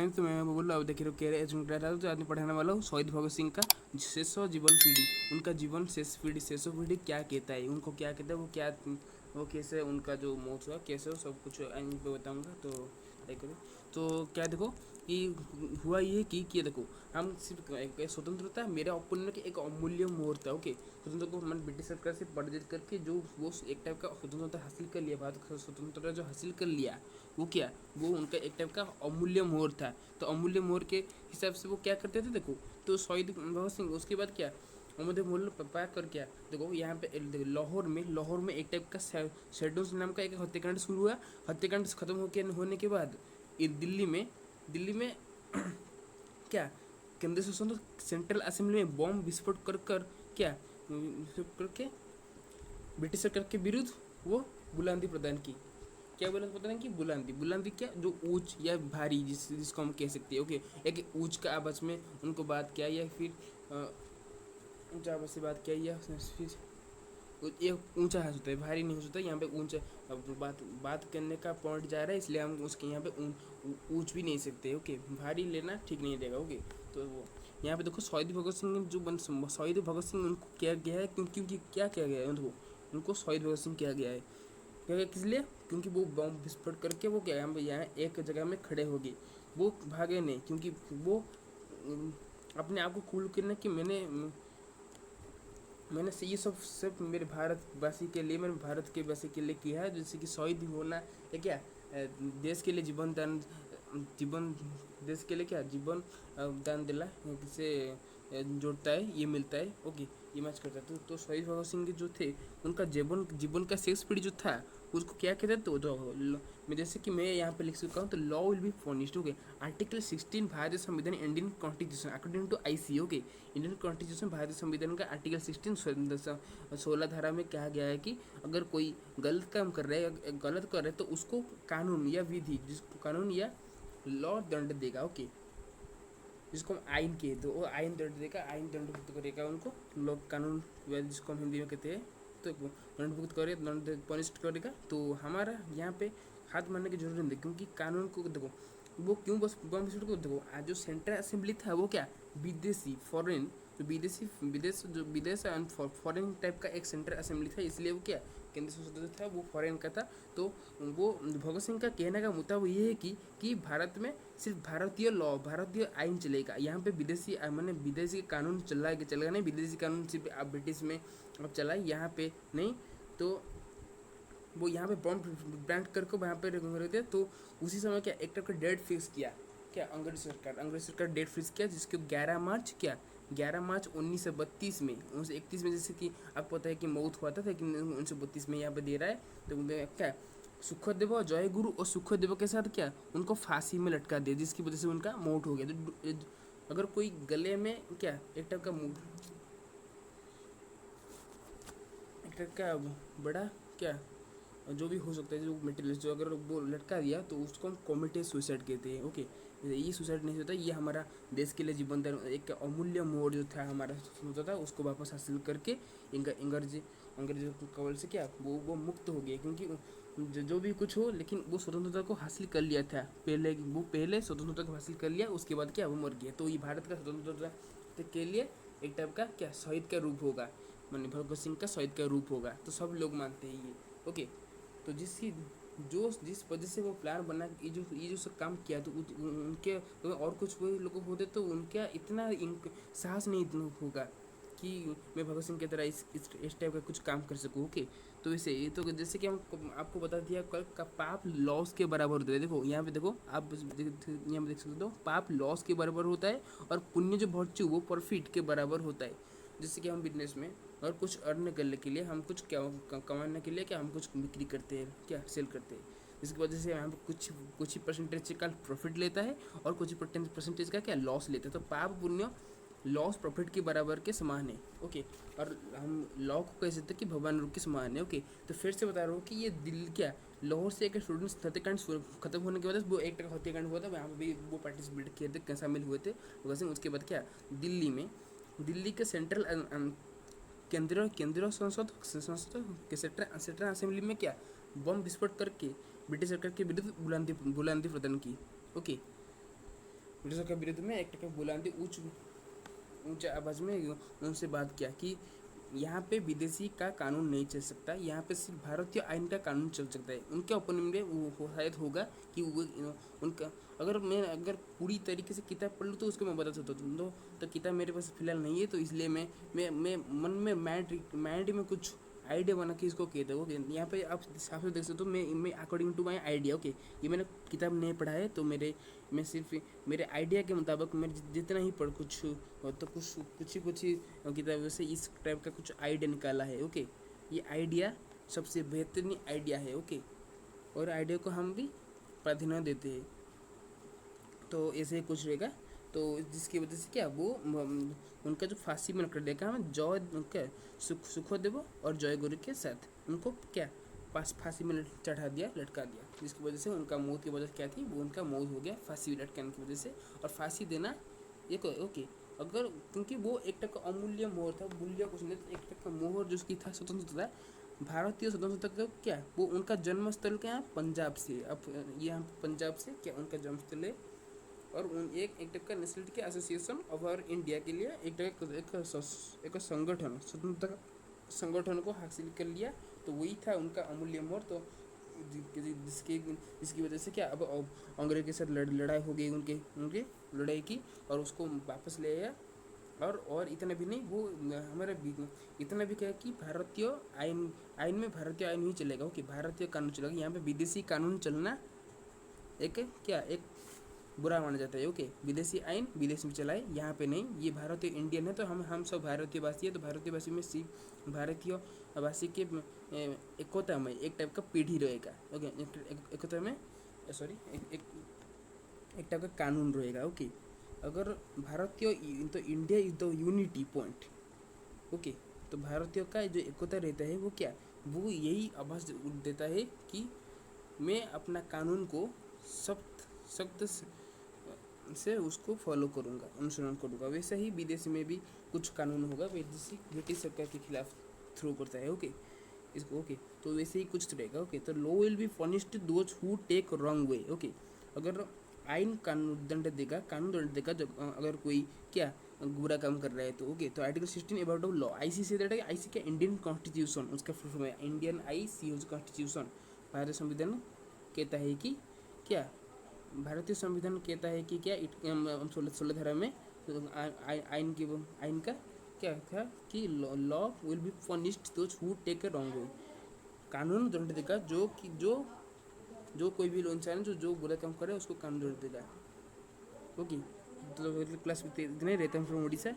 नहीं तो मैं बोला अब देखिए कह रहे तो आज पढ़ाने वाला हूँ शहीद भगत सिंह का शेष जीवन पीढ़ी, उनका जीवन शेष पीढ़ी क्या कहता है, उनको क्या कहता है, वो क्या, वो कैसे उनका जो मौत हुआ कैसे हो, सब कुछ एंड पे बताऊँगा। तो करो तो क्या देखो कि हुआ ये कि देखो हम सिर्फ एक स्वतंत्रता मेरे ओपिनियन की एक अमूल्य मुहूर्त है। ओके, स्वतंत्र को मन ब्रिटिश सरकार से पराजित करके जो वो एक टाइप का स्वतंत्रता हासिल कर लिया, भारत का स्वतंत्रता जो हासिल कर लिया, वो क्या, वो उनका एक टाइप का अमूल्य मोहर था। तो अमूल्य मोहर के हिसाब से वो क्या करते थे देखो, तो शहीद भगत सिंह उसके बाद क्या अहमद मोल पाया कर क्या देखो यहाँ पे लाहौर में एक टाइप का शेडोज नाम का एक हत्याकांड शुरू हुआ। हत्याकांड खत्म होने के बाद दिल्ली में क्या केंद्र शासन सेंट्रल असेंबली में बॉम्ब विस्फोट कर क्या करके ब्रिटिश सरकार के विरुद्ध वो बुलंदी प्रदान की। क्या बुलंदी प्रदान की? बुलंदी क्या, जो ऊंच या भारी जिसको हम कह सकते हैं। ओके, एक ऊंच का आवाज में उनको बात किया या फिर ऊंचा आवाज से बात किया या फिर ये ऊंचा हाथ होता है, भारी नहीं हो सकता। यहाँ पे ऊंचा बात करने का पॉइंट जा रहा है, इसलिए हम उसके यहाँ पे ऊंच भी नहीं सकते। ओके, भारी लेना ठीक नहीं रहेगा। ओके, तो वो यहाँ पे देखो शहीद भगत सिंह शहीद भगत सिंह उनको किया गया है क्योंकि क्या किया गया है उनको शहीद भगत सिंह किया गया है। क्या गया किस लिए? क्योंकि वो बम विस्फोट करके वो क्या यहाँ एक जगह में खड़े हो गए, वो भागे नहीं, क्योंकि वो अपने आप को कूल करने की मैंने से ये सब सिर्फ मेरे भारतवासी के लिए, मेरे भारत के वासी के लिए किया है। जैसे कि शहीद होना या क्या देश के लिए जीवन देश के लिए क्या जीवन दान दिला से जोड़ता है, ये मिलता है। ओके, ये मैच करता है। तो शहीद भगत सिंह जो थे उनका जीवन का शेष पीढ़ी जो था उसको क्या कहते हैं, तो मैं जैसे कि मैं यहाँ पे लिख सकता हूँ, तो law will be furnished. Okay, article 16 भारतीय संविधान Indian constitution according to IC. Okay, Indian constitution भारतीय संविधान का आर्टिकल 16 धारा में कहा गया है कि अगर कोई गलत काम कर रहा है तो उसको कानून या विधि जिसको कानून या लॉ दंड देगा। ओके, जिसको हम आइन के तो वो आइन दंड देगा, आइन दंडभुक्त करेगा उनको, लोग कानून जिसको हम हिंदी में कहते हैं तो दंडभुक्त करे, दंड पनिष्ड करेगा। तो हमारा यहाँ पे हाथ मारने की जरूरत नहीं, क्योंकि कानून को देखो वो क्यों बस बम विस्फोट को देखो, आज जो सेंट्रल असेंबली था वो क्या विदेशी फॉरेन जो विदेश एंड फॉरेन टाइप का एक सेंट्रल असेंबली था, इसलिए वो क्या केंद्र शासित जो था वो फॉरेन का था। तो वो भगत सिंह का कहने का मुद्दा वो ये है कि भारत में सिर्फ भारतीय लॉ भारतीय आइन चलेगा, यहाँ पे विदेशी मैंने विदेशी कानून चलेगा नहीं, विदेशी कानून सिर्फ आप ब्रिटिश में अब चला है, यहाँ पे नहीं। तो वो यहाँ पे बॉम्ब ब्रांड करके वहाँ पे रख दिया। तो उसी समय क्या एक टाइप का डेट फिक्स किया, क्या अंग्रेज सरकार डेट फिक्स किया, जिसके 11 मार्च 1932 में 1931 में, जैसे कि आपको पता है कि मौत हुआ था, लेकिन 1932 में यहाँ पे दे रहा है। तो क्या सुखदेव और जय गुरु और सुखदेव के साथ क्या उनको फांसी में लटका दिया, जिसकी वजह से उनका मौत हो गया। तो अगर कोई गले में क्या एक टाइप का बड़ा क्या जो भी हो सकता है, जो मटेरियल जो अगर वो लटका दिया तो उसको हम कॉमिटेड सुसाइड कहते हैं। ओके, ये सुसाइड नहीं होता, ये हमारा देश के लिए जीवन दान एक अमूल्य मोड़ जो था हमारा होता था, उसको वापस हासिल करके अंग्रेजों के कवल से क्या वो मुक्त हो गए। क्योंकि जो भी कुछ हो, लेकिन वो स्वतंत्रता को हासिल कर लिया था पहले स्वतंत्रता को हासिल कर लिया, उसके बाद क्या वो मर गया। तो ये भारत का स्वतंत्रता के लिए एक टाइप का क्या शहीद का रूप होगा, माननीय भगत सिंह का शहीद का रूप होगा। तो सब लोग मानते हैं ये। ओके, तो जिस वजह से वो प्लान बना, ये जो सब काम किया, तो उनके तो और कुछ वो लोग होते तो उनका इतना साहस नहीं होगा कि मैं भगत सिंह की तरह इस टाइप का कुछ काम कर सकूँ। ओके, तो इसे तो जैसे कि हम आपको बता दिया कल का पाप लॉस के बराबर होता है। देखो यहाँ पे देखो आप यहाँ पे देख सकते हो, पाप लॉस के बराबर होता है और पुण्य जो वर्च्यू वो प्रॉफिट के बराबर होता है। जैसे कि हम बिजनेस में और कुछ अर्न करने के लिए हम कुछ क्या कमाने के लिए क्या हम कुछ बिक्री करते हैं, क्या सेल करते हैं, जिसकी वजह से यहाँ पे कुछ ही परसेंटेज का प्रॉफिट लेता है और कुछ ही परसेंटेज का क्या लॉस लेता है। तो पाप पुण्य लॉस प्रॉफिट के बराबर के समान है। ओके, और हम लॉ को कह सकते हैं कि भगवान रूप के समान है। ओके, तो फिर से बता रहा हूँ कि ये दिल क्या लाहौर से एक स्टूडेंट्स हत्याकांड खत्म होने के बाद वो एक टका हत्याकांड हुआ था, वहाँ पर भी वो पार्टिसिपेट किए थे, शामिल हुए थे भगत सिंह। उसके बाद क्या दिल्ली के सेंट्रल केंद्रीय संसद के सेंट्रल असेंबली में क्या बम विस्फोट करके ब्रिटिश सरकार के विरुद्ध बुलंदी प्रदान की। ओके, ब्रिटिशों के विरुद्ध में एक बुलंदी ऊंचे आवाज़ में उनसे बात किया कि यहाँ पे विदेशी का कानून नहीं चल सकता, यहाँ पे सिर्फ भारतीय आइन का कानून चल सकता है। उनके ओपिनियन में वो शायद होगा कि वो उनका, अगर पूरी तरीके से किताब पढ़ लूँ तो उसको मैं बता सकता हूँ, तो किताब मेरे पास फिलहाल नहीं है, तो इसलिए मैं मन में माइंड में कुछ आइडिया बना के इसको कहते हो। ओके, यहाँ पे आप साफ देख सकते हो, मैं according to my idea, okay, ये मैंने किताब नहीं पढ़ा है, तो मैं सिर्फ मेरे आइडिया के मुताबिक मैं जितना ही पढ़ कुछ तो कुछ ही किताबों से इस टाइप का कुछ आइडिया निकाला है। ओके, ये आइडिया सबसे बेहतरीन आइडिया है। ओके, और आइडिया को हम भी प्राधान्य देते हैं, तो ऐसे ही कुछ रहेगा। तो जिसकी वजह से क्या वो उनका जो फांसी में कर देखा हमें जय क्या सुखदेव और जय गुरु के साथ उनको क्या फांसी में चढ़ा दिया, लटका दिया, जिसकी वजह से उनका मौत की वजह क्या थी, वो उनका मौत हो गया फांसी लटकाने की वजह से। और फांसी देना एक ओके, अगर क्योंकि वो एक टक का अमूल्य मोहर था, मूल्य कुछ नहीं, एक टक का मोहर जो उसकी था स्वतंत्रता, भारतीय स्वतंत्रता का क्या वो उनका जन्मस्थल क्या पंजाब से, अब यहाँ पंजाब से क्या उनका जन्मस्थल है। और एक टाइप का नेशनलिटी के एसोसिएशन ऑफ आवर इंडिया के लिए एक संगठन, स्वतंत्रता संगठन को हासिल कर लिया, तो वही था उनका अमूल्य मोहर। तो जिसकी वजह से क्या अब अंग्रेज के साथ लड़ाई हो गई, उनके लड़ाई की और उसको वापस ले आया। और इतना भी नहीं, वो हमारा इतना भी क्या कि भारतीय आइन में भारतीय आइन ही चलेगा, ओके, भारतीय कानून चलेगा। यहाँ पे विदेशी कानून चलना एक बुरा माना जाता है। ओके, विदेशी आइन विदेश में चलाए, यहाँ पे नहीं। ये भारतीय इंडियन है, तो हम सब भारतीय वासी है, तो भारतीय वासी में सिर्फ भारतीय वासी के एकता में एक टाइप का पीढ़ी रहेगा। ओके, एकता में सॉरी एक टाइप का कानून रहेगा। ओके, अगर भारतीय तो India is the unity point. Okay, तो भारतीयों का जो एकता रहता है वो क्या, वो यही आवाज़ देता है कि मैं अपना कानून को सख्त से उसको फॉलो करूँगा, अनुसरण करूँगा। वैसे ही विदेश में भी कुछ कानून होगा ब्रिटिश सरकार के खिलाफ थ्रो करता है। ओके, इसको ओके, तो वैसे ही कुछ रहेगा। ओके, तो law will be punished those who take wrong way. Okay, अगर आइन कानून दंड देगा जब अगर कोई क्या बुरा काम कर रहा है तो। ओके, तो article 16 about law, IC say that IC क्या इंडियन कॉन्स्टिट्यूशन, उसका फुल फॉर्म है इंडियन आईसी कॉन्स्टिट्यूशन। भारतीय संविधान कहता है कि क्या, भारतीय संविधान कहता है कि क्या 16 धारा में आइन का क्या था कि law will be punished those who take a wrong way. कानून दंड देगा जो कोई भी इंसान जो बुरा काम करे उसको कानून दंड देगा। ओके, तो क्लास में इतने रहते हैं फ्रॉम उड़ीसा।